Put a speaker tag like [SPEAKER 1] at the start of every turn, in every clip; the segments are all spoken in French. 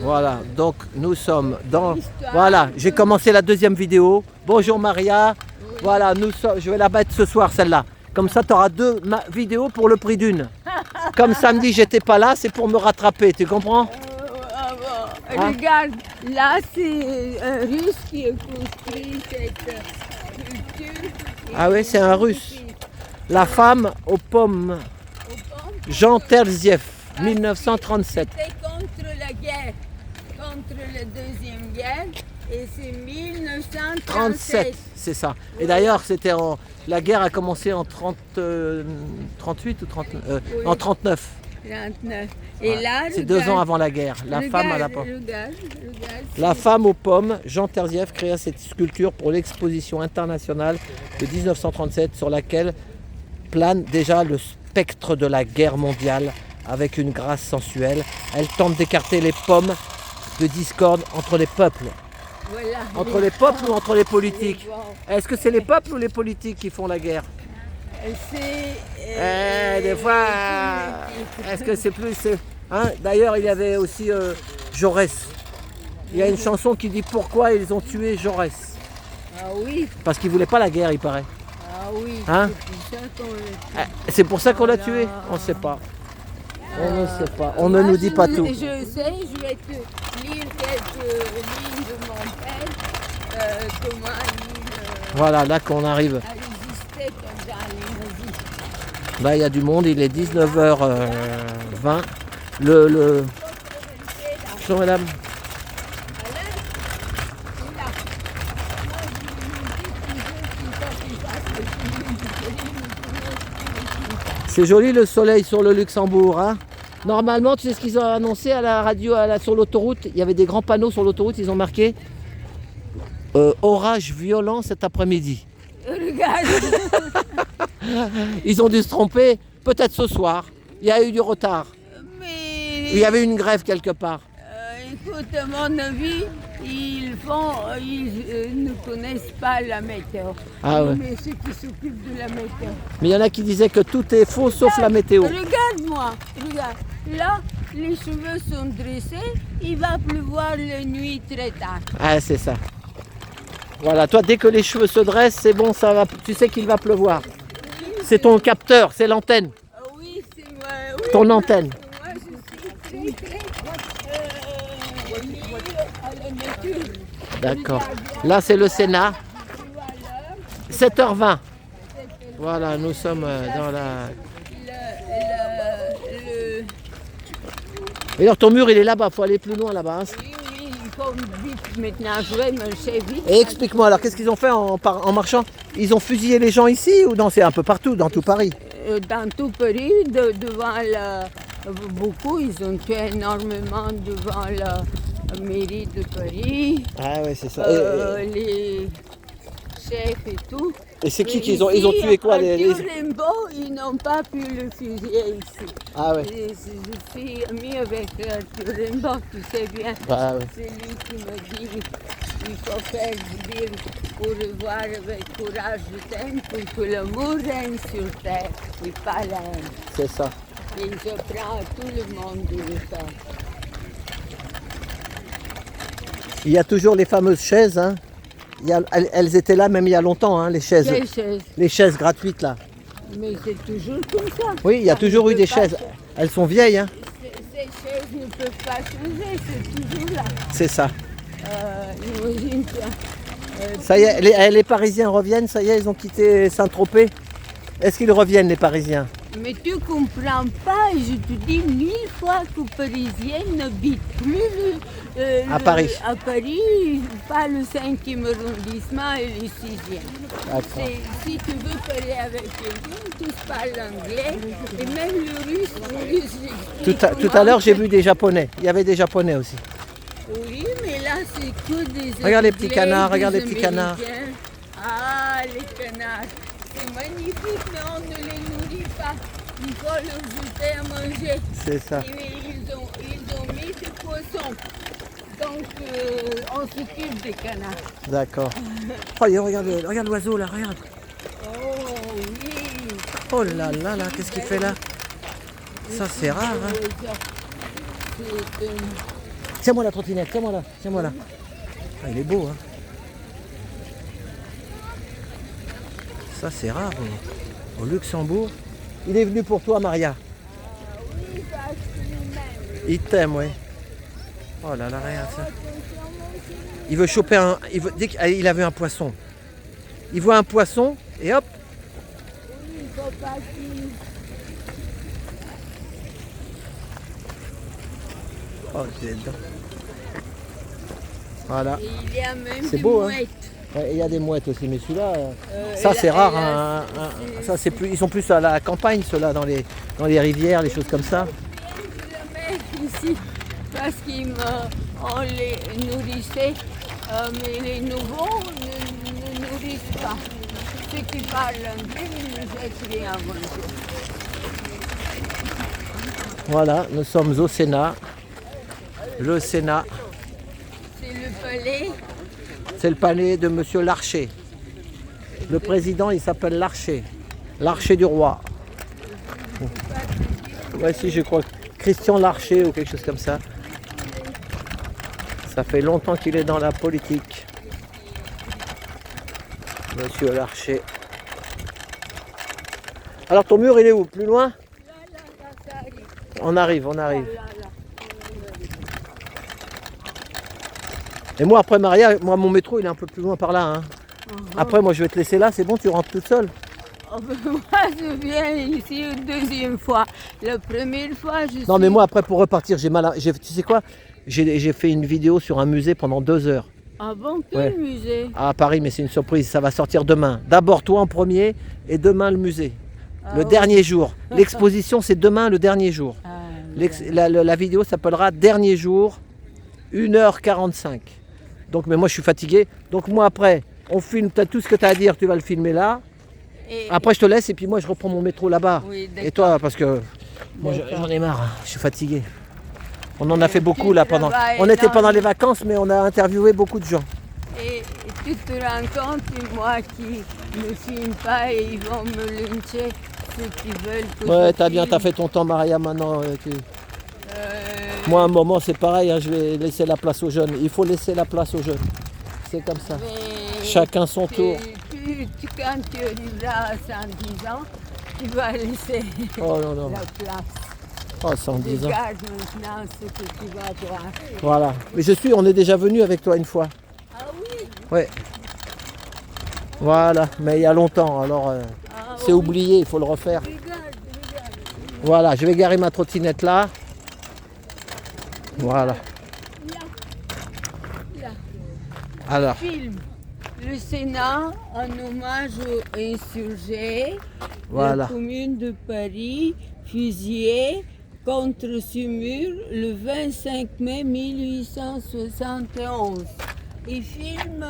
[SPEAKER 1] Voilà, donc nous sommes dans... Voilà, j'ai commencé la deuxième vidéo. Bonjour Maria. Voilà, je vais la mettre ce soir celle-là. Comme ça, tu auras deux vidéos pour le prix d'une. Comme samedi, j'étais pas là, c'est pour me rattraper, tu comprends?
[SPEAKER 2] Hein? Regarde, là, c'est un Russe qui a construit cette culture.
[SPEAKER 1] Ah oui, c'est un Russe. La femme aux pommes. Jean Terzieff, 1937.
[SPEAKER 2] C'était contre la guerre, contre la Deuxième Guerre, et c'est 1937.
[SPEAKER 1] C'est ça. Et d'ailleurs, la guerre a commencé en 38 ou 39,
[SPEAKER 2] Oui.
[SPEAKER 1] en 39.
[SPEAKER 2] 39. Et
[SPEAKER 1] Ouais.
[SPEAKER 2] là,
[SPEAKER 1] C'est 2 ans avant la guerre. La femme à la pomme. La femme aux pommes, Jean Terzieff créa cette sculpture pour l'exposition internationale de 1937 sur laquelle plane déjà le spectre de la guerre mondiale avec une grâce sensuelle. Elle tente d'écarter les pommes de discorde entre les peuples.
[SPEAKER 2] Voilà,
[SPEAKER 1] Entre les peuples ou entre les politiques? Est-ce que c'est les peuples ou les politiques qui font la guerre? Des fois, est-ce que c'est plus... Hein? D'ailleurs, il y avait aussi Jaurès. Il y a une chanson qui dit pourquoi ils ont tué Jaurès.
[SPEAKER 2] Ah oui,
[SPEAKER 1] Parce qu'il ne voulait pas la guerre, il paraît.
[SPEAKER 2] ah oui,
[SPEAKER 1] Hein? C'est pour ça qu'on l'a tué? On ne sait pas. On ne sait pas. On ne nous dit pas tout.
[SPEAKER 2] Je sais, je vais te lire quelques lignes de mon père, comment il
[SPEAKER 1] Voilà, là qu'on arrive.
[SPEAKER 2] a résisté pendant les nazis.
[SPEAKER 1] Là, il y a du monde, il est 19h20. Bonjour madame. C'est joli le soleil sur le Luxembourg. Hein? Normalement, tu sais ce qu'ils ont annoncé à la radio sur l'autoroute? Il y avait des grands panneaux sur l'autoroute, ils ont marqué orage violent cet après-midi.
[SPEAKER 2] Regarde,
[SPEAKER 1] Ils ont dû se tromper, peut-être ce soir. Il y a eu du retard.
[SPEAKER 2] mais
[SPEAKER 1] Il y avait une grève quelque part.
[SPEAKER 2] écoute, à mon avis, ils ne connaissent pas la météo.
[SPEAKER 1] Ah ouais.
[SPEAKER 2] Mais ceux qui s'occupent de la météo.
[SPEAKER 1] Mais il y en a qui disaient que tout est faux sauf la météo.
[SPEAKER 2] Regarde-moi, regarde. Là, les cheveux sont dressés, il va pleuvoir la nuit très tard.
[SPEAKER 1] Ah, c'est ça. Voilà, toi, dès que les cheveux se dressent, c'est bon, ça va. Tu sais qu'il va pleuvoir. C'est ton capteur, c'est l'antenne.
[SPEAKER 2] Ah oui, c'est moi. Oui,
[SPEAKER 1] Ton antenne.
[SPEAKER 2] moi, je suis très liée à la nature.
[SPEAKER 1] D'accord. Là, c'est le Sénat. 7h20. Voilà, nous sommes dans la... Et alors, ton mur, il est là-bas. Il faut aller plus loin là-bas. Hein.
[SPEAKER 2] Oui, oui, il faut vite maintenant, je vais marcher vite.
[SPEAKER 1] Et explique-moi, alors, qu'est-ce qu'ils ont fait en marchant? Ils ont fusillé les gens ici ou non? C'est un peu partout, dans tout Paris.
[SPEAKER 2] Dans tout Paris, devant beaucoup, ils ont tué énormément devant la mairie de Paris,
[SPEAKER 1] Ah ouais, c'est ça.
[SPEAKER 2] les chefs et tout.
[SPEAKER 1] Et c'est qui
[SPEAKER 2] Mais
[SPEAKER 1] qu'ils ont... Ils ont
[SPEAKER 2] ici,
[SPEAKER 1] tué quoi
[SPEAKER 2] Arthur Rimbaud, ils n'ont pas pu le fusiller ici.
[SPEAKER 1] Ah ouais.
[SPEAKER 2] Et je suis amie avec Arthur Rimbaud, tu sais bien.
[SPEAKER 1] Bah ouais.
[SPEAKER 2] C'est lui qui m'a dit qu'il faut faire dire au revoir avec courage de thème pour que l'amour règne sur terre et pas la haine.
[SPEAKER 1] C'est ça.
[SPEAKER 2] Et j'apprends à tout le monde de le faire.
[SPEAKER 1] Il y a toujours les fameuses chaises. Hein. Elles étaient là même il y a longtemps, hein, les chaises.
[SPEAKER 2] Quelle chaise?
[SPEAKER 1] Les chaises gratuites là.
[SPEAKER 2] Mais c'est toujours comme ça.
[SPEAKER 1] Oui, il y a
[SPEAKER 2] Ça
[SPEAKER 1] toujours
[SPEAKER 2] ne
[SPEAKER 1] eu des
[SPEAKER 2] peut pas
[SPEAKER 1] chaises. Elles sont vieilles. Hein.
[SPEAKER 2] Ces chaises ne peuvent pas changer, c'est toujours là.
[SPEAKER 1] C'est ça.
[SPEAKER 2] Imagine toi.
[SPEAKER 1] Ça y est, les Parisiens reviennent. Ça y est, ils ont quitté Saint-Tropez. Est-ce qu'ils reviennent les Parisiens?
[SPEAKER 2] Mais tu comprends pas, et je te dis 1000 fois que Parisiens n'habitent plus
[SPEAKER 1] À Paris.
[SPEAKER 2] À Paris, pas le 5e arrondissement et le 6e.
[SPEAKER 1] D'accord.
[SPEAKER 2] Si tu veux parler avec quelqu'un, tous parlent anglais, et même le russe.
[SPEAKER 1] Tout à l'heure, j'ai vu des Japonais. Il y avait des Japonais aussi.
[SPEAKER 2] Oui, mais là, c'est que des
[SPEAKER 1] Regarde les petits
[SPEAKER 2] Anglais,
[SPEAKER 1] canards, regarde
[SPEAKER 2] des
[SPEAKER 1] les petits canards.
[SPEAKER 2] Américains. Ah, les canards. C'est magnifique, mais on ne les nourrit pas. Il faut leur jeter à manger.
[SPEAKER 1] C'est ça.
[SPEAKER 2] Et ils ont mis des poissons. Donc, on s'occupe des canards.
[SPEAKER 1] D'accord. Oh, regarde l'oiseau là, regarde.
[SPEAKER 2] Oh, oui.
[SPEAKER 1] Oh là là là, qu'est-ce qu'il fait là? Ça c'est rare. Hein.
[SPEAKER 2] C'est
[SPEAKER 1] Tiens-moi la trottinette, tiens-moi là, tiens-moi là. Ah, il est beau, hein. Ça, c'est rare au Luxembourg. Il est venu pour toi, Maria.
[SPEAKER 2] Oui, parce qu'il m'aime.
[SPEAKER 1] Il t'aime, oui. Oh là là, regarde ça. Il veut choper un... Dès qu'il a vu un poisson. Il voit un poisson et hop.
[SPEAKER 2] Oui, il faut pas qu'il...
[SPEAKER 1] Oh, c'est dedans. Voilà.
[SPEAKER 2] Et il y a même
[SPEAKER 1] C'est
[SPEAKER 2] des
[SPEAKER 1] beau, hein.
[SPEAKER 2] mouettes.
[SPEAKER 1] Ouais, il y a des mouettes aussi, mais celui-là, ça c'est rare. Hein, ça c'est plus, ils sont plus à la campagne, ceux-là, dans les rivières, les choses comme ça.
[SPEAKER 2] Je le mets ici parce qu'on les nourrissait, mais les nouveaux ne nourrissent pas. Ceux qui parlent un peu, ils ne jettent rien avant tout.
[SPEAKER 1] Voilà, nous sommes au Sénat. Le Sénat,
[SPEAKER 2] C'est le palais.
[SPEAKER 1] c'est le palais de Monsieur Larcher. Le président, il s'appelle Larcher. Larcher du roi. Ouais, si, je crois. Christian Larcher ou quelque chose comme ça. Ça fait longtemps qu'il est dans la politique. Monsieur Larcher. Alors ton mur, il est où? Plus loin?
[SPEAKER 2] Là, ça arrive.
[SPEAKER 1] On arrive, on arrive.
[SPEAKER 2] Là.
[SPEAKER 1] Et moi, après Maria, moi, mon métro, il est un peu plus loin par là. Hein. Après, moi, je vais te laisser là. C'est bon, tu rentres toute seule?
[SPEAKER 2] Oh, ben, moi, je viens ici une deuxième fois. La première fois, je
[SPEAKER 1] Non,
[SPEAKER 2] suis...
[SPEAKER 1] mais moi, après, pour repartir, j'ai mal. Tu sais quoi? J'ai fait une vidéo sur un musée pendant 2 heures.
[SPEAKER 2] Ah bon, quel
[SPEAKER 1] Ouais.
[SPEAKER 2] musée?
[SPEAKER 1] À Paris, mais c'est une surprise. Ça va sortir demain. D'abord, toi en premier, et demain, le musée. Le
[SPEAKER 2] ouais.
[SPEAKER 1] dernier jour. L'exposition, c'est demain, le dernier jour.
[SPEAKER 2] Ah,
[SPEAKER 1] La vidéo s'appellera Dernier jour, 1h45. Donc, mais moi, je suis fatigué. Donc, moi, après, on filme tout ce que tu as à dire, tu vas le filmer là.
[SPEAKER 2] et-
[SPEAKER 1] Après, je te laisse et puis moi, je reprends mon métro là-bas.
[SPEAKER 2] Oui,
[SPEAKER 1] Et toi, parce que moi,
[SPEAKER 2] D'accord.
[SPEAKER 1] j'en ai marre, hein. Je suis fatigué. On en a fait beaucoup là pendant.
[SPEAKER 2] travailles
[SPEAKER 1] On était pendant
[SPEAKER 2] dans-
[SPEAKER 1] les vacances, mais on a interviewé beaucoup de gens.
[SPEAKER 2] Et tu te rends compte que moi qui ne filme pas et ils vont me lyncher ceux qui veulent que
[SPEAKER 1] Ouais,
[SPEAKER 2] je
[SPEAKER 1] t'as bien,
[SPEAKER 2] filme.
[SPEAKER 1] t'as fait ton temps, Maria, maintenant.
[SPEAKER 2] Euh,
[SPEAKER 1] Moi, à un moment, c'est pareil, hein, je vais laisser la place aux jeunes. Il faut laisser la place aux jeunes. C'est comme ça.
[SPEAKER 2] mais
[SPEAKER 1] Chacun son tour.
[SPEAKER 2] quand tu arriveras à 110 ans, tu vas laisser
[SPEAKER 1] Oh non, non.
[SPEAKER 2] la place.
[SPEAKER 1] Oh, 110 ans.
[SPEAKER 2] Regarde maintenant ce que tu vas voir.
[SPEAKER 1] Voilà. Mais on est déjà venu avec toi une fois.
[SPEAKER 2] Ah oui,
[SPEAKER 1] Ouais. Voilà, mais il y a longtemps, alors c'est
[SPEAKER 2] oui.
[SPEAKER 1] oublié, il faut le refaire.
[SPEAKER 2] Regarde.
[SPEAKER 1] Voilà, je vais garer ma trottinette là. Voilà.
[SPEAKER 2] Là.
[SPEAKER 1] Alors,
[SPEAKER 2] Film. Le Sénat en hommage aux insurgés.
[SPEAKER 1] Voilà.
[SPEAKER 2] La commune de Paris fusillée contre ce mur le 25 mai 1871. Il filme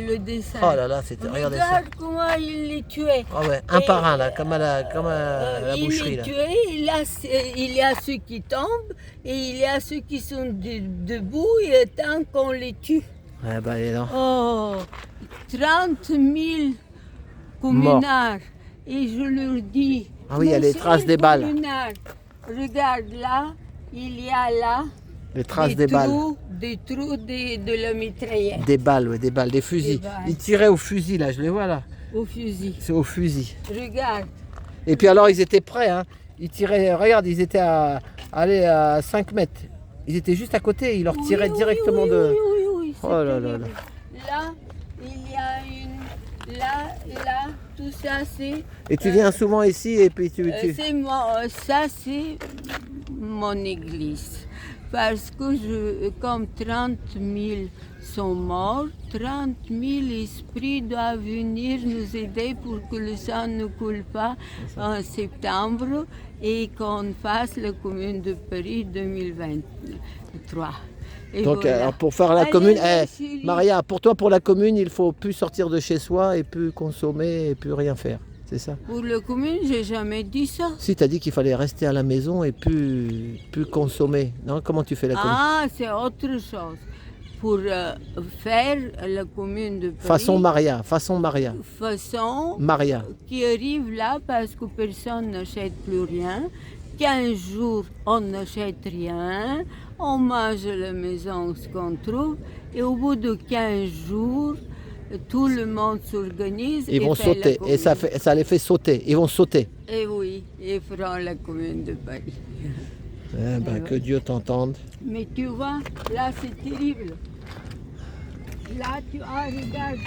[SPEAKER 2] le dessin.
[SPEAKER 1] oh là là, regardez ça.
[SPEAKER 2] Regarde comment il les tuait.
[SPEAKER 1] Ah ouais, un par un là, comme à la boucherie
[SPEAKER 2] Il
[SPEAKER 1] là.
[SPEAKER 2] est tué, il y a ceux qui tombent et il y a ceux qui sont debout et tant qu'on les tue.
[SPEAKER 1] Ouais, bah, et non.
[SPEAKER 2] Oh, 30 000 communards. Et je leur dis...
[SPEAKER 1] Ah oui, il y a les
[SPEAKER 2] monsieur
[SPEAKER 1] traces
[SPEAKER 2] le
[SPEAKER 1] des balles.
[SPEAKER 2] communard, regarde là, il y a là
[SPEAKER 1] Les traces des balles.
[SPEAKER 2] des trous de la mitraillette
[SPEAKER 1] Des balles, ouais, des balles, des fusils.
[SPEAKER 2] balles.
[SPEAKER 1] Ils tiraient au fusil là, je les vois là.
[SPEAKER 2] au fusil.
[SPEAKER 1] C'est au fusil.
[SPEAKER 2] Regarde.
[SPEAKER 1] Et puis alors ils étaient prêts, hein. Ils tiraient, regarde, ils étaient à 5 mètres. Ils étaient juste à côté, ils leur tiraient
[SPEAKER 2] Oui,
[SPEAKER 1] directement
[SPEAKER 2] oui,
[SPEAKER 1] de.
[SPEAKER 2] oui, oui, oui,
[SPEAKER 1] Oh
[SPEAKER 2] c'est
[SPEAKER 1] là là
[SPEAKER 2] terrible.
[SPEAKER 1] là.
[SPEAKER 2] Là, il y a une... Là, tout ça c'est...
[SPEAKER 1] Et tu viens souvent ici et puis tu.
[SPEAKER 2] Ça c'est mon église. Parce que comme 30 000 sont morts, 30 000 esprits doivent venir nous aider pour que le sang ne coule pas en septembre et qu'on fasse la Commune de Paris 2023. Et
[SPEAKER 1] Donc
[SPEAKER 2] voilà.
[SPEAKER 1] alors, pour faire la
[SPEAKER 2] Allez,
[SPEAKER 1] commune,
[SPEAKER 2] ma chérie.
[SPEAKER 1] Maria, pour toi pour la commune, il faut plus sortir de chez soi et plus consommer et plus rien faire. C'est ça?
[SPEAKER 2] Pour la commune, j'ai jamais dit ça.
[SPEAKER 1] Si tu as dit qu'il fallait rester à la maison et plus consommer. Non, comment tu fais la commune?
[SPEAKER 2] Ah, c'est autre chose. Pour faire la commune de Paris,
[SPEAKER 1] Façon Maria, façon Maria.
[SPEAKER 2] façon
[SPEAKER 1] Maria.
[SPEAKER 2] qui arrive là parce que personne n'achète plus rien. 15 jours, on n'achète rien. On mange à la maison ce qu'on trouve et au bout de 15 jours, tout le monde s'organise
[SPEAKER 1] Ils vont
[SPEAKER 2] fait
[SPEAKER 1] sauter.
[SPEAKER 2] la
[SPEAKER 1] Et ça,
[SPEAKER 2] commune.
[SPEAKER 1] ça les fait sauter. Ils vont sauter.
[SPEAKER 2] Et oui, ils feront la commune de Paris.
[SPEAKER 1] Eh ben, que Dieu t'entende.
[SPEAKER 2] Mais tu vois, là c'est terrible. Là tu regarde.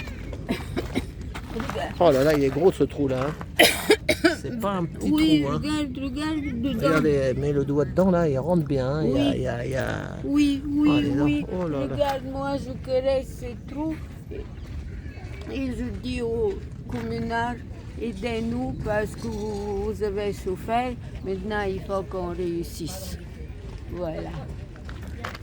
[SPEAKER 2] Regarde.
[SPEAKER 1] Oh là là, il est gros ce trou là. Hein. C'est pas un petit
[SPEAKER 2] Oui,
[SPEAKER 1] trou. Hein.
[SPEAKER 2] regarde dedans.
[SPEAKER 1] Regardez, mets le doigt dedans là, il rentre bien. Hein.
[SPEAKER 2] Oui.
[SPEAKER 1] Il y a...
[SPEAKER 2] Oui,
[SPEAKER 1] Oh,
[SPEAKER 2] oui,
[SPEAKER 1] les
[SPEAKER 2] oui.
[SPEAKER 1] enfants. Oh là là.
[SPEAKER 2] Regarde, moi je caresse ces trous et je dis au communard, aidez-nous parce que vous avez souffert. Maintenant, il faut qu'on réussisse. Voilà.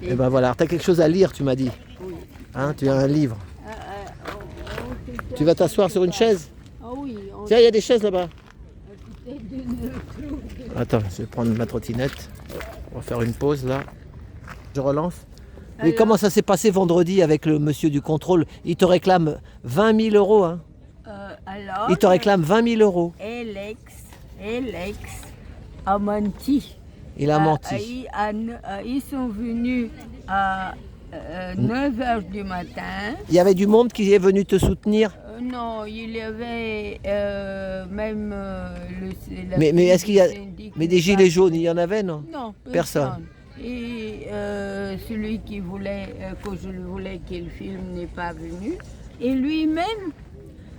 [SPEAKER 1] Et ben voilà, tu as quelque chose à lire, tu m'as dit.
[SPEAKER 2] Oui.
[SPEAKER 1] Hein, tu as un livre.
[SPEAKER 2] On
[SPEAKER 1] Tu vas t'asseoir sur une chaise.
[SPEAKER 2] Ah oui, on
[SPEAKER 1] Tiens, il y a des chaises là-bas.
[SPEAKER 2] peut-être d'une trouve.
[SPEAKER 1] Attends, je vais prendre ma trottinette. On va faire une pause là. Je relance. Oui,
[SPEAKER 2] Alors-
[SPEAKER 1] comment ça s'est passé vendredi avec le monsieur du contrôle? Il te réclame 20 000 euros. Hein.
[SPEAKER 2] Alors,
[SPEAKER 1] Il te réclame 20 000 euros.
[SPEAKER 2] Alex a menti.
[SPEAKER 1] Il a menti.
[SPEAKER 2] Ils sont venus à 9h du matin.
[SPEAKER 1] Il y avait du monde qui est venu te soutenir.
[SPEAKER 2] Non, il y avait même
[SPEAKER 1] Mais est-ce qu'il y a
[SPEAKER 2] syndic
[SPEAKER 1] des gilets jaunes, il y en avait, non?
[SPEAKER 2] Non,
[SPEAKER 1] Personne.
[SPEAKER 2] Et celui qui voulait, que je voulais qu'il filme n'est pas venu. Et lui-même,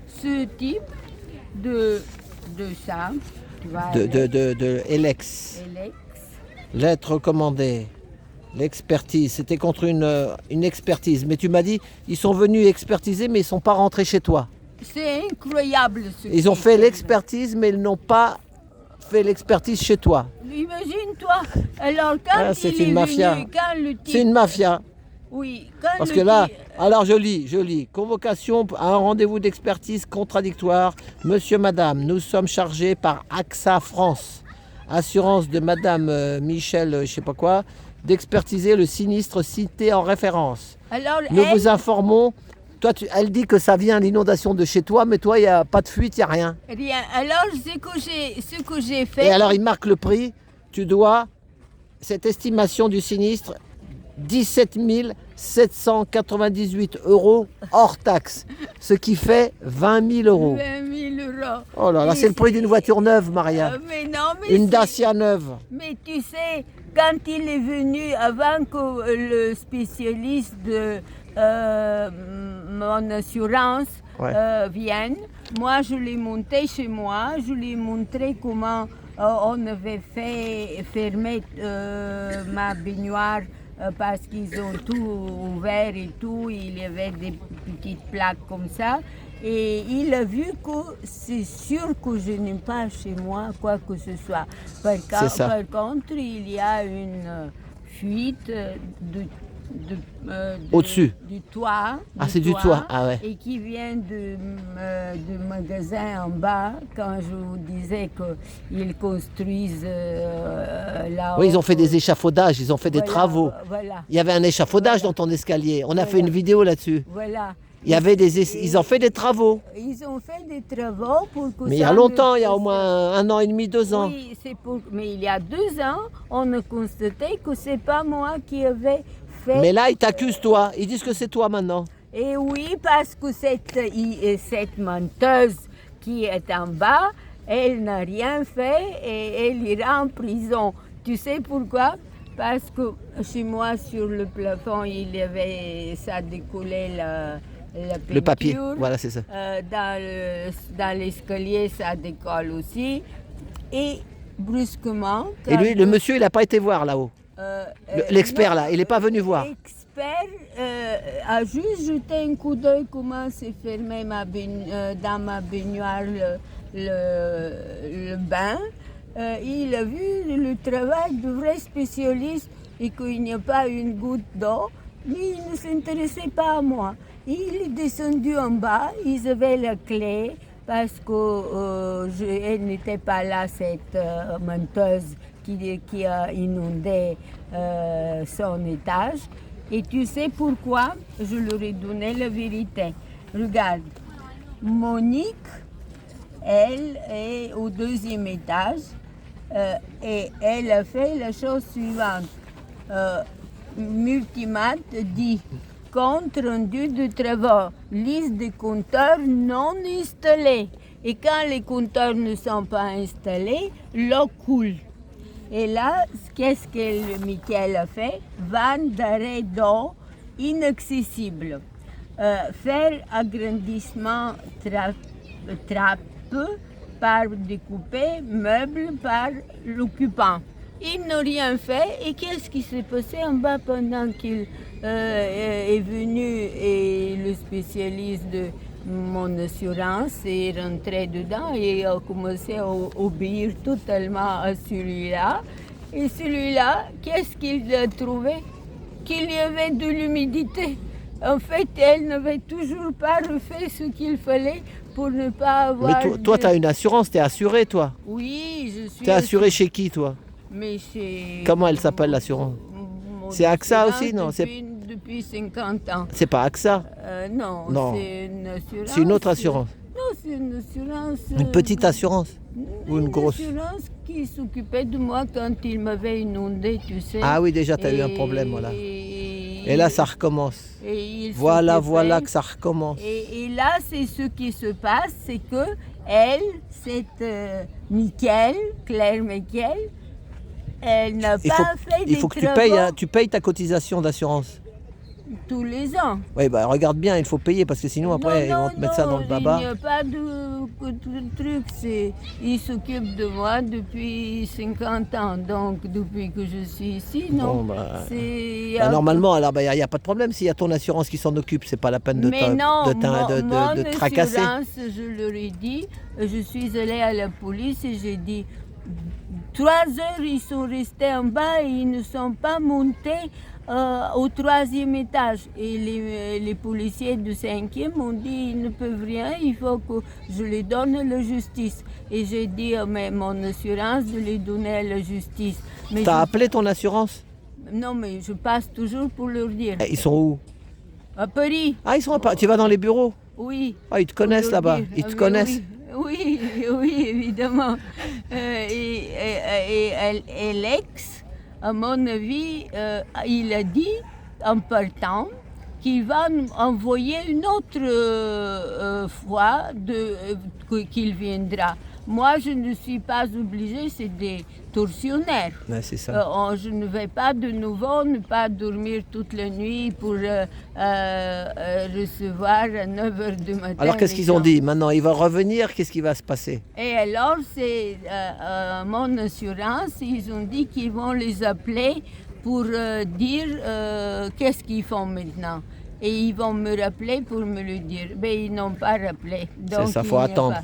[SPEAKER 2] ce type de ça, tu vois,
[SPEAKER 1] De Elex.
[SPEAKER 2] Alex,
[SPEAKER 1] Lettre recommandée. L'expertise, c'était contre une expertise. Mais tu m'as dit, ils sont venus expertiser, mais ils ne sont pas rentrés chez toi.
[SPEAKER 2] c'est incroyable ce
[SPEAKER 1] Ils ont
[SPEAKER 2] qu'il
[SPEAKER 1] fait
[SPEAKER 2] fait.
[SPEAKER 1] l'expertise, mais ils n'ont pas fait l'expertise chez toi.
[SPEAKER 2] Imagine-toi. Alors quand
[SPEAKER 1] Ah, c'est
[SPEAKER 2] il est
[SPEAKER 1] une mafia.
[SPEAKER 2] venu, quand le type,
[SPEAKER 1] C'est une mafia.
[SPEAKER 2] oui, quand
[SPEAKER 1] Parce
[SPEAKER 2] le
[SPEAKER 1] que là,
[SPEAKER 2] type-
[SPEAKER 1] alors je lis. Convocation à un rendez-vous d'expertise contradictoire. Monsieur, madame, nous sommes chargés par AXA France, assurance de madame Michel, je sais pas quoi, d'expertiser le sinistre cité en référence.
[SPEAKER 2] alors
[SPEAKER 1] Nous
[SPEAKER 2] elle,
[SPEAKER 1] vous informons, toi, elle dit que ça vient l'inondation de chez toi, mais toi, il n'y a pas de fuite, il n'y a rien.
[SPEAKER 2] rien. Alors ce que j'ai fait.
[SPEAKER 1] Et alors, il marque le prix. Tu dois, cette estimation du sinistre, 17 798 euros hors taxe, ce qui fait 20 000 euros.
[SPEAKER 2] 20 000 euros.
[SPEAKER 1] Oh là là,
[SPEAKER 2] Et
[SPEAKER 1] c'est le prix d'une voiture neuve, Maria.
[SPEAKER 2] Mais non, mais
[SPEAKER 1] Une
[SPEAKER 2] c'est-
[SPEAKER 1] Dacia neuve.
[SPEAKER 2] Mais tu sais, quand il est venu, avant que le spécialiste de mon assurance
[SPEAKER 1] Ouais.
[SPEAKER 2] vienne, moi je l'ai monté chez moi, je lui ai montré comment on avait fait fermer ma baignoire parce qu'ils ont tout ouvert et tout, il y avait des petites plaques comme ça. Et il a vu que c'est sûr que je n'ai pas chez moi quoi que ce soit.
[SPEAKER 1] C'est ça.
[SPEAKER 2] Par contre, il y a une fuite
[SPEAKER 1] Au-dessus.
[SPEAKER 2] du toit.
[SPEAKER 1] Ah, c'est du toit. Ah ouais.
[SPEAKER 2] Et qui vient du magasin en bas, quand je vous disais qu'ils construisent là-haut.
[SPEAKER 1] Oui, ils ont fait des échafaudages, ils ont fait des
[SPEAKER 2] Voilà,
[SPEAKER 1] travaux.
[SPEAKER 2] Voilà,
[SPEAKER 1] Il y avait un échafaudage dans ton escalier. On a fait
[SPEAKER 2] Voilà.
[SPEAKER 1] une vidéo là-dessus.
[SPEAKER 2] voilà.
[SPEAKER 1] Il y avait ils ont fait des travaux.
[SPEAKER 2] Ils ont fait des travaux pour que
[SPEAKER 1] Mais il y a
[SPEAKER 2] ça
[SPEAKER 1] longtemps,
[SPEAKER 2] ne
[SPEAKER 1] il y a au
[SPEAKER 2] puisse-
[SPEAKER 1] moins 1 an et demi, 2 ans.
[SPEAKER 2] Oui, mais il y a 2 ans, on a constaté que c'est pas moi qui avais fait.
[SPEAKER 1] Mais là, ils t'accusent toi. Ils disent que c'est toi maintenant.
[SPEAKER 2] Et oui, parce que cette menteuse qui est en bas, elle n'a rien fait et elle ira en prison. Tu sais pourquoi? Parce que chez moi, sur le plafond, ça décollait la peinture.
[SPEAKER 1] Le papier, voilà, c'est ça.
[SPEAKER 2] Dans l'escalier, ça décolle aussi. Et brusquement...
[SPEAKER 1] Et lui,
[SPEAKER 2] quand
[SPEAKER 1] le monsieur, il n'a pas été voir là-haut. L'expert,
[SPEAKER 2] non,
[SPEAKER 1] là, il n'est pas venu voir.
[SPEAKER 2] L'expert a juste jeté un coup d'œil comment s'est fermé dans ma baignoire le bain. Il a vu le travail de vrai spécialiste et qu'il n'y a pas une goutte d'eau, mais il ne s'intéressait pas à moi. Il est descendu en bas, ils avaient la clé parce qu'elle n'était pas là, cette menteuse qui a inondé son étage. Et tu sais pourquoi? Je leur ai donné la vérité. Regarde, Monique, elle est au 2e étage et elle a fait la chose suivante. multimat dit compte rendu de travaux, liste de compteurs non installés. Et quand les compteurs ne sont pas installés, l'eau coule. Et là, qu'est-ce que Michael a fait? Vanne d'arrêt d'eau inaccessible. Faire agrandissement trappe par découper, meubles par l'occupant. Ils n'ont rien fait. Et qu'est-ce qui s'est passé en bas pendant qu'il est venu et le spécialiste de mon assurance est rentré dedans et a commencé à obéir totalement à celui-là. Et celui-là, qu'est-ce qu'il a trouvé? Qu'il y avait de l'humidité. En fait, elle n'avait toujours pas refait ce qu'il fallait pour ne pas avoir...
[SPEAKER 1] Mais toi, tu as une assurance, tu es assuré, toi.
[SPEAKER 2] Oui, je suis...
[SPEAKER 1] Tu es assuré chez qui, toi?
[SPEAKER 2] Mais c'est...
[SPEAKER 1] Comment elle s'appelle, l'assurance? C'est AXA aussi, non?
[SPEAKER 2] Depuis 50 ans.
[SPEAKER 1] C'est pas AXA?
[SPEAKER 2] Non, c'est une assurance.
[SPEAKER 1] C'est une autre assurance?
[SPEAKER 2] Non, c'est une assurance...
[SPEAKER 1] Une petite assurance? Ou une grosse?
[SPEAKER 2] Une assurance qui s'occupait de moi quand il m'avait inondé, tu sais.
[SPEAKER 1] Ah oui, déjà, tu as eu un problème, voilà. Et là, ça recommence. Voilà que ça recommence.
[SPEAKER 2] Et là, c'est ce qui se passe, c'est que elle, cette Claire Michael, elle n'a pas fait
[SPEAKER 1] il faut que tu payes ta cotisation d'assurance.
[SPEAKER 2] Tous les ans.
[SPEAKER 1] Oui, bah regarde bien, il faut payer parce que sinon après ils vont te mettre ça dans le baba.
[SPEAKER 2] Il n'y a pas de truc, il s'occupe de moi depuis 50 ans, donc depuis que je suis ici, non.
[SPEAKER 1] Bon, normalement, alors il n'y a pas de problème s'il y a ton assurance qui s'en occupe, c'est pas la peine de te tracasser.
[SPEAKER 2] Mon assurance, je leur ai dit, je suis allée à la police et j'ai dit 3 heures ils sont restés en bas et ils ne sont pas montés au 3e étage. Et les policiers du 5e m'ont dit ils ne peuvent rien, il faut que je les donne à la justice. Et j'ai dit à mon assurance de les donner à la justice.
[SPEAKER 1] T'as appelé ton assurance?
[SPEAKER 2] Non, mais je passe toujours pour leur dire.
[SPEAKER 1] Ils sont où?
[SPEAKER 2] À Paris.
[SPEAKER 1] Ah, ils sont à Paris. Tu vas dans les bureaux?
[SPEAKER 2] Oui.
[SPEAKER 1] Ah, ils te connaissent là-bas? Ils te connaissent?
[SPEAKER 2] Oui, évidemment. Et Alex, à mon avis, il a dit en partant qu'il va envoyer une autre fois qu'il viendra. Moi, je ne suis pas obligée, c'est des tortionnaires.
[SPEAKER 1] Ouais, c'est ça.
[SPEAKER 2] Je ne vais pas de nouveau ne pas dormir toute la nuit pour recevoir à 9h du matin.
[SPEAKER 1] Alors qu'est-ce qu'ils ont dit? Maintenant, il va revenir, qu'est-ce qui va se passer?
[SPEAKER 2] Et alors, c'est mon assurance, ils ont dit qu'ils vont les appeler pour dire qu'est-ce qu'ils font maintenant. Et ils vont me rappeler pour me le dire. Mais ils n'ont pas rappelé.
[SPEAKER 1] C'est ça, faut attendre.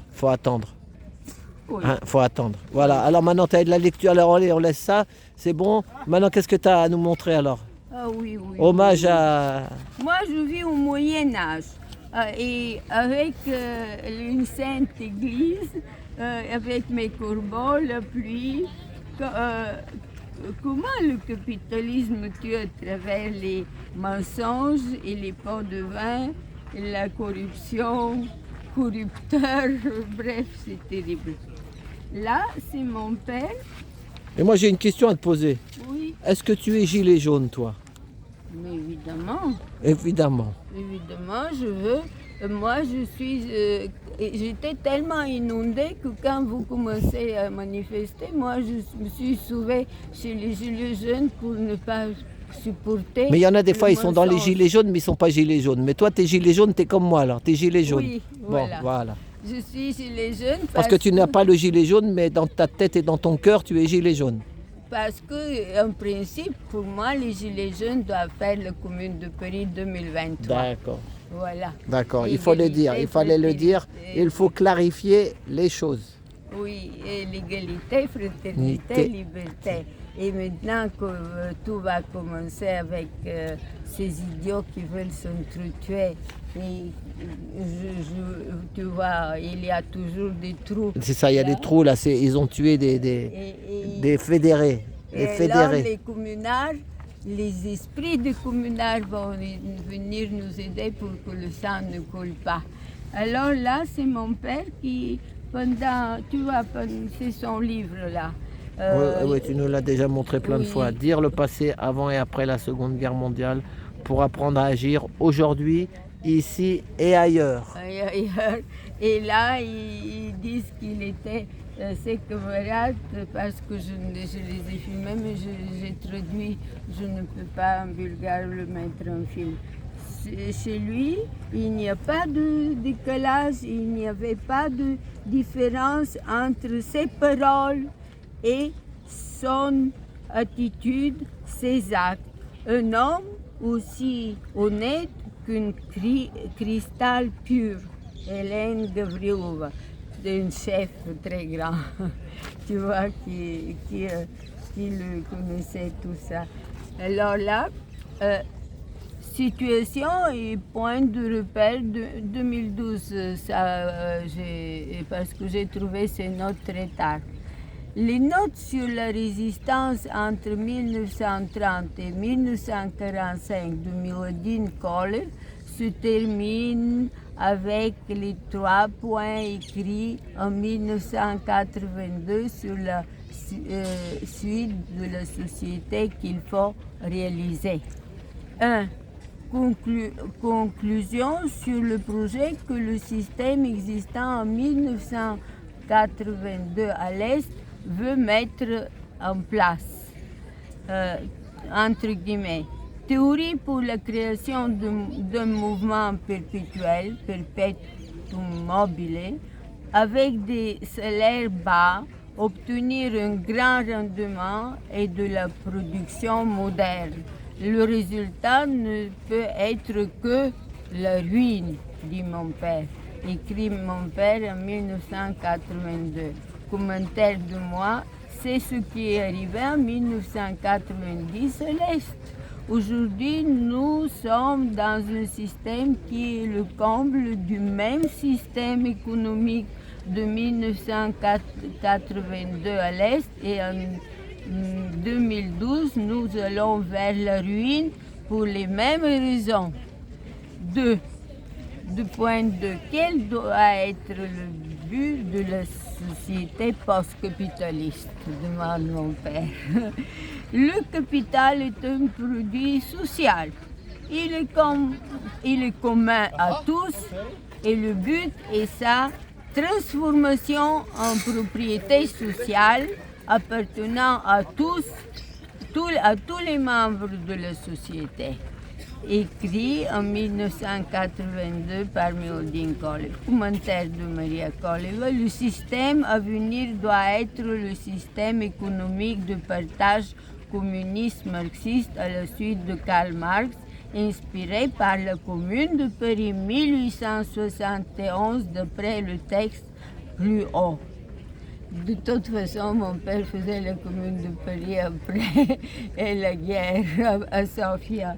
[SPEAKER 2] Oui.
[SPEAKER 1] Hein, faut attendre. Voilà, alors maintenant tu as de la lecture, alors on laisse ça, c'est bon. Maintenant qu'est-ce que tu as à nous montrer alors?
[SPEAKER 2] Ah oui.
[SPEAKER 1] Hommage à...
[SPEAKER 2] Moi je vis au Moyen-Âge et avec une sainte église, avec mes corbeaux, la pluie. Comment le capitalisme tue à travers les mensonges et les pots de vin, et la corruption, corrupteur, bref, c'est terrible. Là, c'est mon père.
[SPEAKER 1] Et moi j'ai une question à te poser.
[SPEAKER 2] Oui.
[SPEAKER 1] Est-ce que tu es gilet jaune, toi?
[SPEAKER 2] Mais évidemment.
[SPEAKER 1] Évidemment.
[SPEAKER 2] Évidemment, je veux. Moi, j'étais tellement inondée que quand vous commencez à manifester, moi, je me suis sauvée chez les gilets jaunes pour ne pas supporter.
[SPEAKER 1] Mais il y en a des fois, ils sont dans les gilets jaunes, mais ils ne sont pas gilets jaunes. Mais toi, t'es gilet jaune, t'es comme moi, alors. T'es gilet jaune.
[SPEAKER 2] Oui,
[SPEAKER 1] bon, voilà.
[SPEAKER 2] Je suis gilet jaune
[SPEAKER 1] parce que tu n'as pas le gilet jaune, mais dans ta tête et dans ton cœur, tu es gilet jaune.
[SPEAKER 2] Parce que, en principe, pour moi, les gilets jaunes doivent faire la Commune de Paris 2023.
[SPEAKER 1] D'accord.
[SPEAKER 2] Voilà.
[SPEAKER 1] D'accord, il faut le dire, il fallait le dire, il faut clarifier les choses.
[SPEAKER 2] Oui, et l'égalité, fraternité, liberté. Et maintenant que tout va commencer avec ces idiots qui veulent s'entretuer, et tu vois, il y a toujours des trous.
[SPEAKER 1] C'est ça, il y a des trous là, ils ont tué des fédérés.
[SPEAKER 2] Alors les communards, les esprits des communards vont venir nous aider pour que le sang ne coule pas. Alors là, c'est mon père qui, c'est son livre là.
[SPEAKER 1] Oui, tu nous l'as déjà montré plein de
[SPEAKER 2] oui.
[SPEAKER 1] fois. Dire le passé avant et après la Seconde Guerre mondiale pour apprendre à agir aujourd'hui, ici et ailleurs.
[SPEAKER 2] Ailleurs. Et là, ils disent qu'il était ses camarades, parce que je les ai filmés, mais j'ai traduit, je ne peux pas en bulgare le mettre en film. Chez lui, il n'y a pas de décalage, il n'y avait pas de différence entre ses paroles et son attitude, ses actes. Un homme aussi honnête qu'un cristal pur. Hélène Gavrilova, d'un chef très grand, tu vois, qui le connaissait tout ça. Alors là, situation et point de repère de 2012, parce que j'ai trouvé ces notes très tard. Les notes sur la résistance entre 1930 et 1945 de Mylodine Kohler se terminent avec les 3 points écrits en 1982 sur la suite de la société qu'il faut réaliser. 1. Conclusion sur le projet que le système existant en 1982 à l'Est veut mettre en place. Entre guillemets. Théorie pour la création d'un mouvement perpétuel, perpetuum mobile, avec des salaires bas, obtenir un grand rendement et de la production moderne. Le résultat ne peut être que la ruine, dit mon père. Écrit mon père en 1982. Commentaire de moi, c'est ce qui est arrivé en 1990 à l'Est. Aujourd'hui, nous sommes dans un système qui est le comble du même système économique de 1982 à l'Est, et en 2012, nous allons vers la ruine pour les mêmes raisons. 2. Du point de quel doit être le but de la société post-capitaliste, demande mon père. Le capital est un produit social. Il est commun à tous et le but est sa transformation en propriété sociale appartenant à tous les membres de la société. Écrit en 1982 par Mylodine Kohler. Commentaire de Maria Koleva. Le système à venir doit être le système économique de partage communiste marxiste à la suite de Karl Marx, inspiré par la Commune de Paris 1871 d'après le texte plus haut. De toute façon, mon père faisait la Commune de Paris après la guerre à Sofia.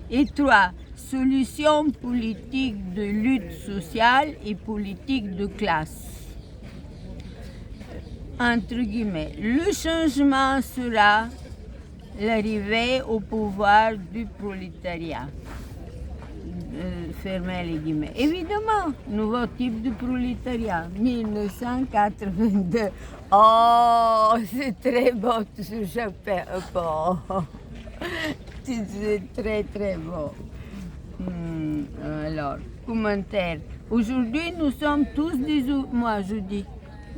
[SPEAKER 2] Et 3. Solution politique de lutte sociale et politique de classe. Entre guillemets, le changement sera l'arrivée au pouvoir du prolétariat. Fermez les guillemets. Évidemment, nouveau type de prolétariat, 1982. Oh, c'est très beau tout ce chapeau. C'est très très beau. Alors, commentaire. Aujourd'hui, nous sommes tous des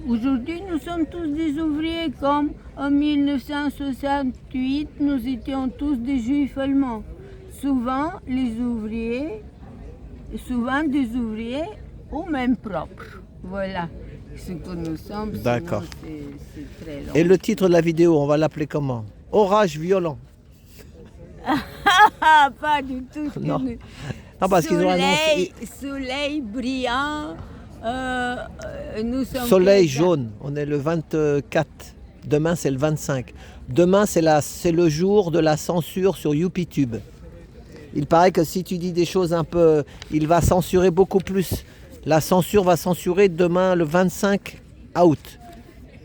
[SPEAKER 2] Aujourd'hui, nous sommes tous des ouvriers comme en 1968, nous étions tous des juifs allemands. Souvent des ouvriers au même propre. Voilà ce que nous sommes.
[SPEAKER 1] D'accord.
[SPEAKER 2] C'est très long.
[SPEAKER 1] Et le titre de la vidéo, on va l'appeler comment? Orage violent.
[SPEAKER 2] Pas du tout.
[SPEAKER 1] Non. Non, parce qu'ils ont annoncé.
[SPEAKER 2] Soleil brillant. Nous sommes
[SPEAKER 1] Soleil jaune. On est le 24. Demain, c'est le 25. Demain, c'est le jour de la censure sur YouPitube. Il paraît que si tu dis des choses un peu, il va censurer beaucoup plus. La censure va censurer demain le 25 août.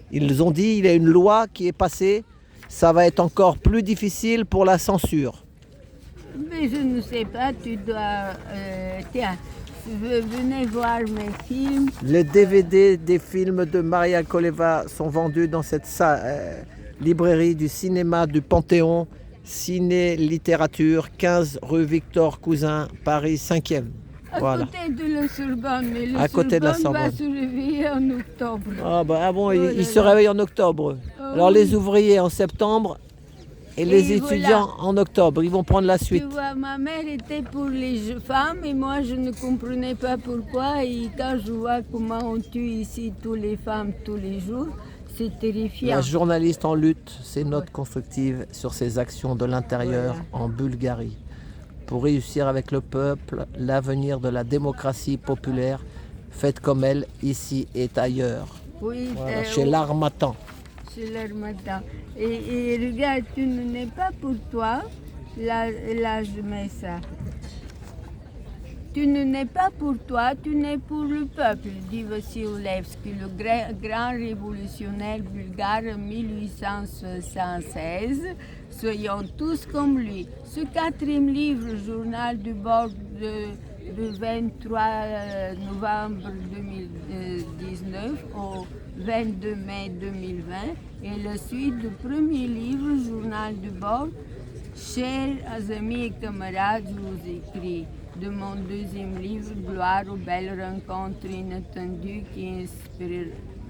[SPEAKER 1] Ils ont dit, il y a une loi qui est passée. Ça va être encore plus difficile pour la censure.
[SPEAKER 2] Mais je ne sais pas, tu dois... tiens, venez voir mes films.
[SPEAKER 1] Les DVD des films de Maria Koleva sont vendus dans cette librairie du cinéma du Panthéon, Ciné Littérature, 15 rue Victor Cousin, Paris 5e.
[SPEAKER 2] À
[SPEAKER 1] Voilà.
[SPEAKER 2] côté de la Sorbonne, mais la
[SPEAKER 1] À côté de la
[SPEAKER 2] Sorbonne va
[SPEAKER 1] Sorbonne.
[SPEAKER 2] se réveiller en octobre.
[SPEAKER 1] Bon,
[SPEAKER 2] Oh là
[SPEAKER 1] ils se
[SPEAKER 2] là.
[SPEAKER 1] réveillent en octobre. Alors
[SPEAKER 2] oui.
[SPEAKER 1] les ouvriers en septembre et les
[SPEAKER 2] Et
[SPEAKER 1] étudiants
[SPEAKER 2] voilà.
[SPEAKER 1] en octobre. Ils vont prendre la
[SPEAKER 2] Tu
[SPEAKER 1] suite.
[SPEAKER 2] vois, ma mère était pour les femmes et moi je ne comprenais pas pourquoi. Et quand je vois comment on tue ici toutes les femmes tous les jours, c'est terrifiant.
[SPEAKER 1] La journaliste en lutte, ses notes constructives sur ses actions de l'intérieur
[SPEAKER 2] Voilà.
[SPEAKER 1] en Bulgarie. Pour réussir avec le peuple, l'avenir de la démocratie populaire, faite comme elle, ici et ailleurs.
[SPEAKER 2] Oui,
[SPEAKER 1] Voilà, chez l'Harmattan.
[SPEAKER 2] chez l'Harmattan. Et regarde, tu n'es pas pour toi. Là, je mets ça. Tu n'es pas pour toi, tu n'es pour le peuple, dit Vassilevski, le grand révolutionnaire bulgare en 1876. Soyons tous comme lui. Ce quatrième livre, journal de bord de 23 novembre 2019 au 22 mai 2020, est la suite du premier livre, journal de bord. Chers amis et camarades, je vous écris de mon deuxième livre, Gloire aux belles rencontres inattendues qui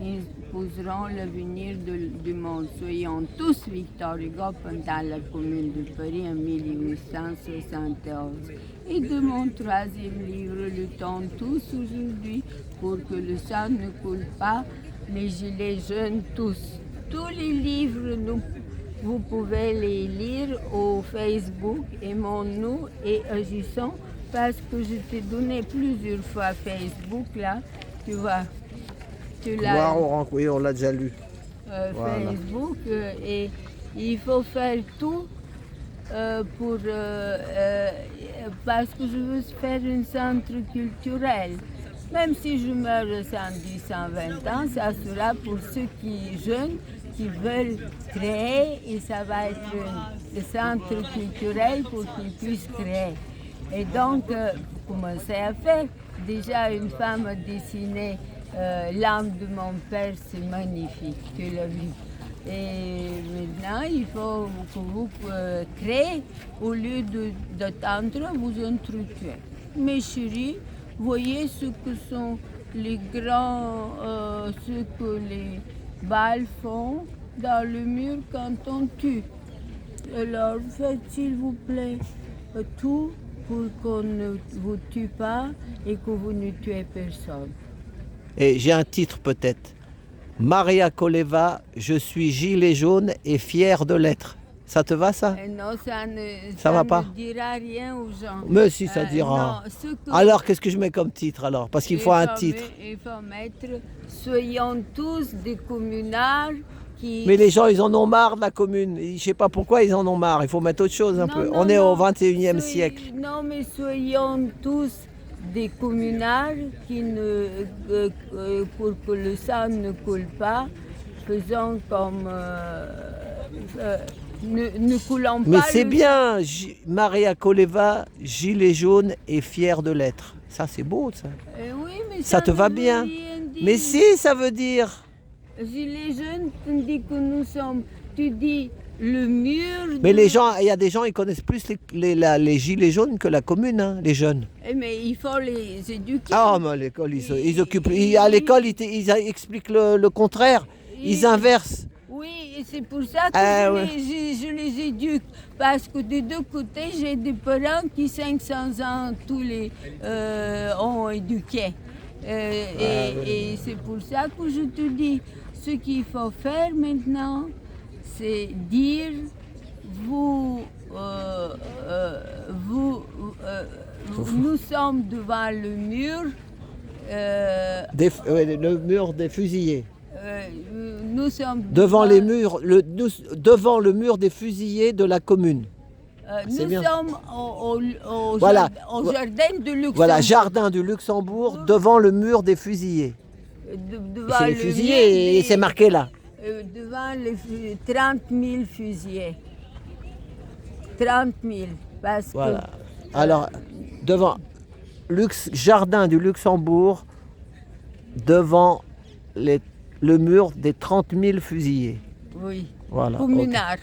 [SPEAKER 2] imposeront l'avenir du monde. Soyons tous Victor Hugo pendant la Commune de Paris en 1871. Et de mon troisième livre, Luttons tous aujourd'hui pour que le sang ne coule pas, les gilets jaunes tous. Tous les livres, vous pouvez les lire au Facebook, aimons-nous et agissons, parce que je t'ai donné plusieurs fois Facebook, là, tu vois. Tu l'as.
[SPEAKER 1] Oui, on l'a déjà lu.
[SPEAKER 2] Voilà. Facebook, et il faut faire tout parce que je veux faire un centre culturel. Même si je meurs à 110, 120 ans, ça sera pour ceux jeunes qui veulent créer, et ça va être un centre culturel pour qu'ils puissent créer. Et donc, commencer à faire. Déjà, une femme a dessiné l'âme de mon père, c'est magnifique, tu l'as vu. Et maintenant, il faut que vous créez au lieu d'attendre, vous entretuez. Mes chéris, voyez ce que sont les grands, ce que les balles font dans le mur quand on tue. Alors, faites s'il vous plaît tout pour qu'on ne vous tue pas et que vous ne tuez personne.
[SPEAKER 1] Et j'ai un titre peut-être. Maria Koleva, je suis gilet jaune et fier de l'être. Ça te va ça?
[SPEAKER 2] Non, ça
[SPEAKER 1] va pas?
[SPEAKER 2] ne dira rien aux gens.
[SPEAKER 1] Mais si, ça dira.
[SPEAKER 2] Non,
[SPEAKER 1] Alors, qu'est-ce que je mets comme titre alors? Parce qu'il faut un titre.
[SPEAKER 2] Il faut mettre « Soyons tous des communards qui... »
[SPEAKER 1] Mais les gens, ils en ont marre de la commune. Je ne sais pas pourquoi ils en ont marre. Il faut mettre autre chose un peu. On est au 21e siècle.
[SPEAKER 2] Non, mais soyons tous des communards qui pour que le sang ne coule pas, faisons comme... ne coulons pas.
[SPEAKER 1] Mais c'est bien, Maria Koleva, gilet jaune et fier de l'être. Ça, c'est beau, ça.
[SPEAKER 2] Oui, mais
[SPEAKER 1] ça te va bien. Mais si, ça veut dire...
[SPEAKER 2] Gilet jaune, tandis que nous sommes... Tu dis le mur...
[SPEAKER 1] Mais les gens, il y a des gens, ils connaissent plus les gilets jaunes que la commune, hein, les jeunes.
[SPEAKER 2] Mais il faut les éduquer.
[SPEAKER 1] Ah, mais à l'école, ils occupent... à l'école, ils expliquent le contraire. Ils inversent.
[SPEAKER 2] Oui, et c'est pour ça que je les éduque. Parce que des deux côtés, j'ai des parents qui 500 ans tous les ont éduqué. Et c'est pour ça que je te dis, ce qu'il faut faire maintenant, c'est dire, nous sommes devant le mur.
[SPEAKER 1] Le mur des fusillés.
[SPEAKER 2] Nous sommes
[SPEAKER 1] devant le mur des fusillés de la commune.
[SPEAKER 2] Nous sommes au
[SPEAKER 1] voilà.
[SPEAKER 2] jardin de Luxembourg.
[SPEAKER 1] Voilà, jardin du Luxembourg, devant le mur des fusillés. C'est les fusillés et c'est marqué là.
[SPEAKER 2] Devant les 30 000 fusillés. 30 000. Parce
[SPEAKER 1] voilà.
[SPEAKER 2] que,
[SPEAKER 1] alors, devant. Jardin du Luxembourg devant le mur des 30 000 fusillés.
[SPEAKER 2] Oui.
[SPEAKER 1] Voilà.
[SPEAKER 2] Communards.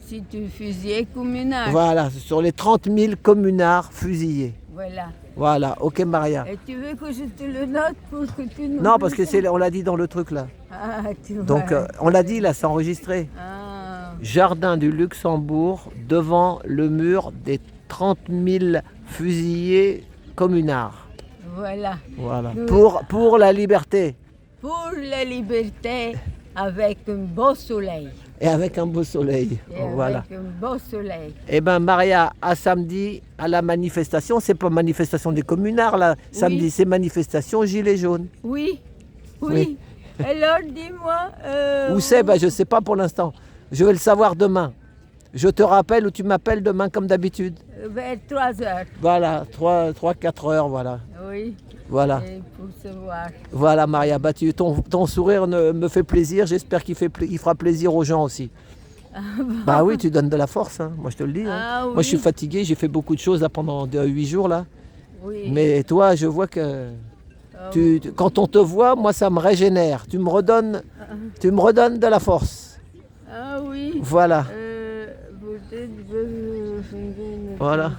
[SPEAKER 2] Si tu fusillais communards.
[SPEAKER 1] Voilà, sur les 30 000 communards fusillés.
[SPEAKER 2] Voilà.
[SPEAKER 1] Voilà, ok Maria.
[SPEAKER 2] Et tu veux que je te le note pour que tu nous...
[SPEAKER 1] Non, parce que on l'a dit dans le truc là.
[SPEAKER 2] Ah, tu vois.
[SPEAKER 1] Donc on l'a dit là, c'est enregistré.
[SPEAKER 2] Ah,
[SPEAKER 1] Jardin du Luxembourg devant le mur des 30 000 fusillés communards.
[SPEAKER 2] voilà.
[SPEAKER 1] Voilà.
[SPEAKER 2] Nous-
[SPEAKER 1] Pour la liberté
[SPEAKER 2] Pour la liberté avec un beau soleil.
[SPEAKER 1] et avec un beau soleil.
[SPEAKER 2] Et
[SPEAKER 1] Voilà.
[SPEAKER 2] avec un beau soleil.
[SPEAKER 1] Eh bien Maria, à samedi, à la manifestation, c'est pas manifestation des communards là, samedi, c'est manifestation Gilets jaunes.
[SPEAKER 2] Oui, oui.
[SPEAKER 1] Oui.
[SPEAKER 2] Alors dis-moi...
[SPEAKER 1] Où c'est? Ben, je ne sais pas pour l'instant. Je vais le savoir demain. Je te rappelle ou tu m'appelles demain comme d'habitude.
[SPEAKER 2] Vers 3 heures.
[SPEAKER 1] Voilà, 3-4 heures, voilà.
[SPEAKER 2] Oui.
[SPEAKER 1] Voilà,
[SPEAKER 2] Et pour se voir.
[SPEAKER 1] voilà Maria, bah, ton sourire me fait plaisir, j'espère il fera plaisir aux gens aussi. Bah oui, tu donnes de la force, hein. Moi je te le dis. Hein.
[SPEAKER 2] Ah,
[SPEAKER 1] Moi je suis
[SPEAKER 2] oui.
[SPEAKER 1] fatigué, j'ai fait beaucoup de choses là, pendant 8 jours là.
[SPEAKER 2] Oui.
[SPEAKER 1] Mais toi, je vois que
[SPEAKER 2] Ah,
[SPEAKER 1] quand on te voit, moi ça me régénère. Tu me redonnes de la force.
[SPEAKER 2] ah oui.
[SPEAKER 1] Voilà.
[SPEAKER 2] Peut-être
[SPEAKER 1] Voilà.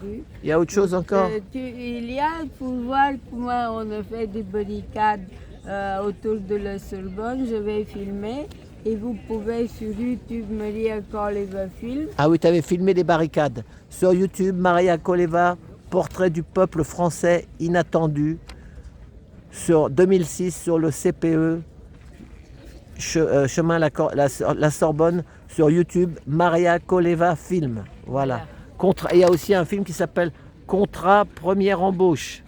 [SPEAKER 1] Il y a autre chose encore?
[SPEAKER 2] Il y a pour voir comment on a fait des barricades autour de la Sorbonne. Je vais filmer et vous pouvez sur YouTube Maria Koleva Film.
[SPEAKER 1] Ah oui, tu avais filmé des barricades. Sur YouTube, Maria Koleva, portrait du peuple français inattendu. Sur 2006, sur le CPE, chemin la Sorbonne, sur YouTube, Maria Koleva Film. Voilà. Il y a aussi un film qui s'appelle Contrat première embauche.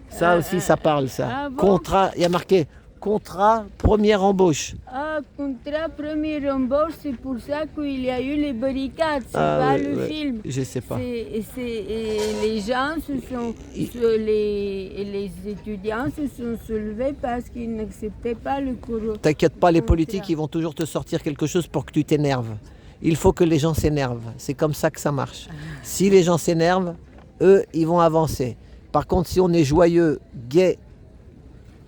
[SPEAKER 1] Ça aussi, ça parle, ça.
[SPEAKER 2] Ah bon?
[SPEAKER 1] Contrat, il y a marqué Contrat première embauche.
[SPEAKER 2] Ah, contrat premier embauche, c'est pour ça qu'il y a eu les barricades, c'est
[SPEAKER 1] Ah,
[SPEAKER 2] pas
[SPEAKER 1] oui,
[SPEAKER 2] le
[SPEAKER 1] oui.
[SPEAKER 2] film.
[SPEAKER 1] Je sais pas.
[SPEAKER 2] Et les gens les étudiants se sont soulevés parce qu'ils n'acceptaient pas le cours.
[SPEAKER 1] T'inquiète pas, les
[SPEAKER 2] contrat.
[SPEAKER 1] politiques, ils vont toujours te sortir quelque chose pour que tu t'énerves. Il faut que les gens s'énervent. C'est comme ça que ça marche. Si les gens s'énervent, eux, ils vont avancer. Par contre, si on est joyeux, gai,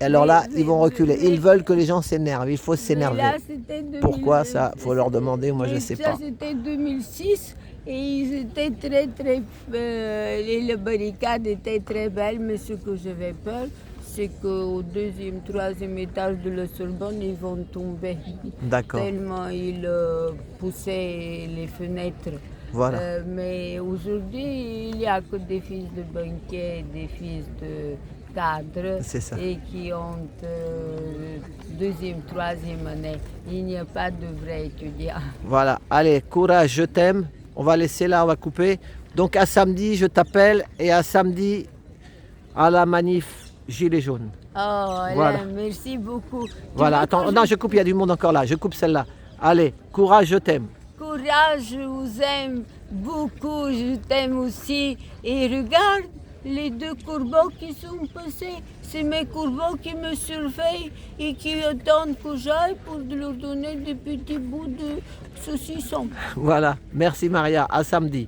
[SPEAKER 1] alors là, ils vont reculer. Ils veulent que les gens s'énervent. Il faut
[SPEAKER 2] Mais
[SPEAKER 1] s'énerver.
[SPEAKER 2] là, c'était 2000
[SPEAKER 1] Pourquoi ça? Faut leur demander. Moi, je sais
[SPEAKER 2] ça,
[SPEAKER 1] pas.
[SPEAKER 2] c'était 2006 et ils étaient très les barricades étaient très belles, mais ce que j'avais peur, c'est qu'au deuxième, troisième étage de la Sorbonne, ils vont tomber.
[SPEAKER 1] D'accord.
[SPEAKER 2] Tellement ils poussaient les fenêtres.
[SPEAKER 1] Voilà.
[SPEAKER 2] Mais aujourd'hui, il n'y a que des fils de banquiers, des fils de cadres
[SPEAKER 1] C'est ça.
[SPEAKER 2] et qui ont deuxième, troisième année. Il n'y a pas de vrais étudiants.
[SPEAKER 1] Voilà. Allez, courage, je t'aime. On va laisser là, on va couper. Donc à samedi, je t'appelle. Et à samedi, à la manif Gilets jaunes.
[SPEAKER 2] Oh, Alain,
[SPEAKER 1] Voilà.
[SPEAKER 2] merci beaucoup. Tu
[SPEAKER 1] Voilà.
[SPEAKER 2] veux
[SPEAKER 1] Attends,
[SPEAKER 2] que
[SPEAKER 1] non, je coupe, il y a du monde encore là. Je coupe celle-là. Allez, courage, je t'aime.
[SPEAKER 2] Courage, je vous aime beaucoup, je t'aime aussi. Et regarde, les deux corbeaux qui sont passés, c'est mes corbeaux qui me surveillent et qui attendent que j'aille pour leur donner des petits bouts de saucisson.
[SPEAKER 1] Voilà. Merci Maria. À samedi.